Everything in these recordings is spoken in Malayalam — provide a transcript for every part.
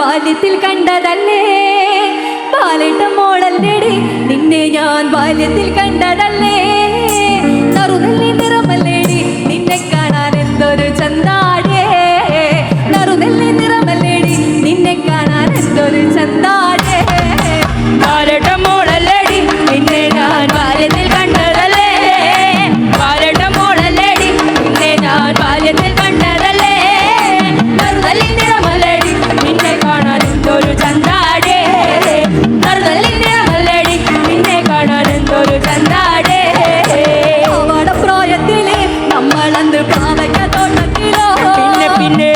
ബാല്യത്തിൽ കണ്ടതല്ലേ ബാലേട്ട മോളല്ലേടി നിന്നെ ഞാൻ ബാല്യത്തിൽ കണ്ടതല്ലേ നറുനെല്ലി നിറമല്ലേടി നിന്നെ കാണാൻ എന്തൊരു ചന്താടേ നറുനെല്ലി നിറമല്ലേടി നിന്നെ കാണാൻ എന്തൊരു ചന്താടേ ബാലേട്ട മോളല്ലേടി നിന്നെ ഞാൻ ബാല്യത്തിൽ കണ്ടതല്ലേ ബാലേട്ട മോളല്ലേടി നിന്നെ ഞാൻ ബാല്യത്തിൽ കണ്ടതല്ലേ നറുനെല്ലി നിറമല്ലേടി നിന്നെ കാണാൻ എന്തൊരു ചന്താടേ നറുനെല്ലി നിറമല്ലേടി നിന്നെ കാണാൻ എന്തൊരു ചന്താടേ പ്രായത്തിലെ നമ്മളന്ന് പാവയ്ക്ക തോട്ടത്തിലോ പിന്നെ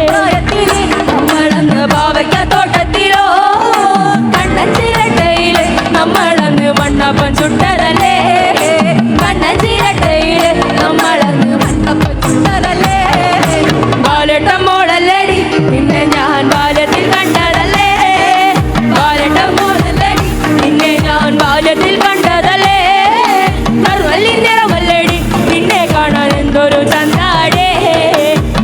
പ്രായത്തിലെ നമ്മളന്ന് പാവയ്ക്ക തോട്ടത്തിലോ കണ്ണഞ്ചിരട്ടയില് നമ്മളന്ന് മണ്ണപ്പൻ ചുട്ടതല്ലേ കണ്ണഞ്ചിരട്ടയില് നമ്മളന്ന് മണ്ണപ്പൻ ചുട്ടതല്ലേ ബാലേട്ട മോളല്ലേടി നിന്നെ ഞാൻ ബാല്യത്തിൽ കണ്ടതല്ലേ ബാലേട്ട മോളല്ലേടി നിന്നെ ഞാൻ ബാല്യത്തിൽ കണ്ടതല്ലേ നറുനെല്ലി നിറമല്ലേടി നിന്നെ കാണാൻ എന്തൊരു ചന്താടേ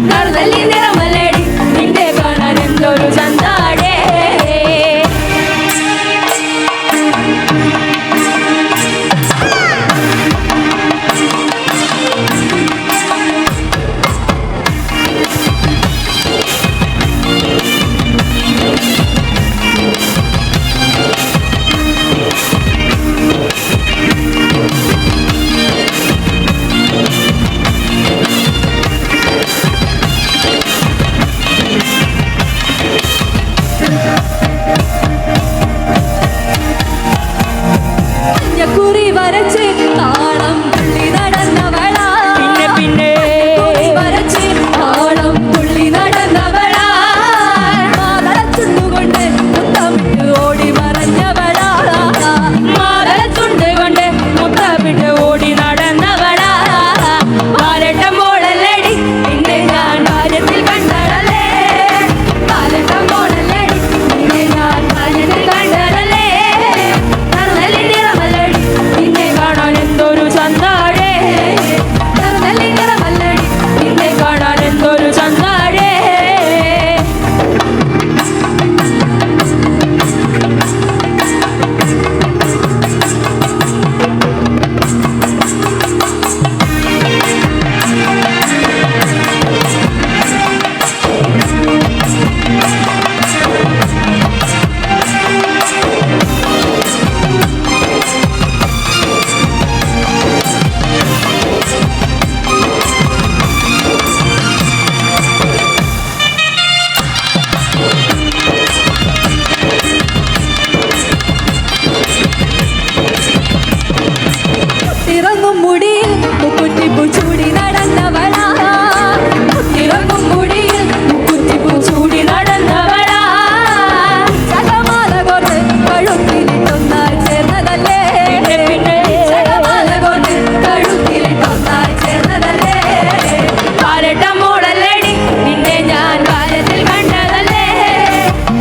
നറുനെല്ലി നിറമല്ലേടി നിന്നെ കാണാൻ എന്തൊരു ചന്താടേ കുറി വരച്ച് താളം തുള്ളി നടന്നവളാ പിന്നെ വരച്ച് താളം തുള്ളി നടന്നവളാ മാതളച്ചുണ്ടുകൊണ്ട് മുത്തമിട്ട് ഓടി മറഞ്ഞവളാ മാതളച്ചുണ്ടുകൊണ്ട് മുത്തമിട്ട് ഓടി നടന്നവളാ ബാലേട്ട മോളല്ലേടി നിന്നെ ഞാൻ ബാല്യത്തിൽ കണ്ടതല്ലേ ബാലേട്ട മോളല്ലേടി നിന്നെ ഞാൻ ബാല്യത്തിൽ കണ്ടതല്ലേ നറുനെല്ലി നിറമല്ലേടി നിന്നെ കാണാൻ എന്തൊരു ചന്താടേ നറുനെല്ലി നിറമല്ലേടി നിന്നെ കാണാൻ എന്തൊരു ചന്താടേ കുത്തിറങ്ങും മുടിയിൽ മുക്കുറ്റിപ്പൂ ചൂടി നടന്നവളാ കുത്തിറങ്ങും മുടിയിൽ മുക്കുറ്റിപ്പൂ ചൂടി നടന്നവളാ ചകമാല കൊണ്ട് കഴുത്തിലിട്ടൊന്നായി ചേർന്നതല്ലേ പിന്നെ ചകമാല കൊണ്ട് കഴുത്തിലിട്ടൊന്നായി ചേർന്നതല്ലേ ബാലേട്ട മോളല്ലേടി നിന്നെ ഞാൻ ബാല്യത്തിൽ കണ്ടതല്ലേ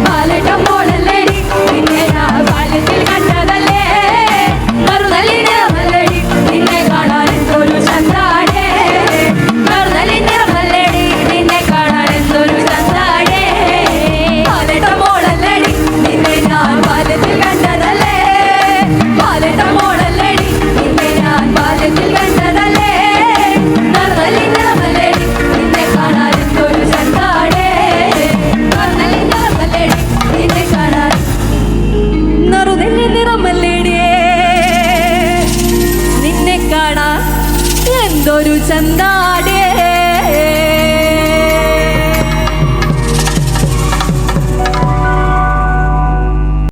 ബാലേട്ട മോളല്ലേടി നിന്നെ ഞാൻ ബാല്യത്തിൽ കണ്ടതല്ലേ നറുനെല്ലി നിറമല്ലേടി നിന്നെ കാണാൻ എന്തൊരു ചന്താടേ നറുനെല്ലി നിറമല്ലേടി നിന്നെ കാണാൻ എന്തൊരു ചന്താടേ ബാലേട്ട മോളല്ലേടി നിന്നെ ഞാൻ ബാല്യത്തിൽ കണ്ടതല്ലേ ബാലേട്ട മോളല്ലേടി നിന്നെ ഞാൻ ബാല്യത്തിൽ കണ്ടതല്ലേ നറുനെല്ലി നിറമല്ലേടി നിന്നെ കാണാൻ എന്തൊരു ചന്താടേ നറുനെല്ലി നിറമല്ലേടി നിന്നെ കാണാൻ നറുനെല്ലി നിറമല്ലേടിയേ നിന്നെ കാണാൻ എന്തൊരു ചന്താടേ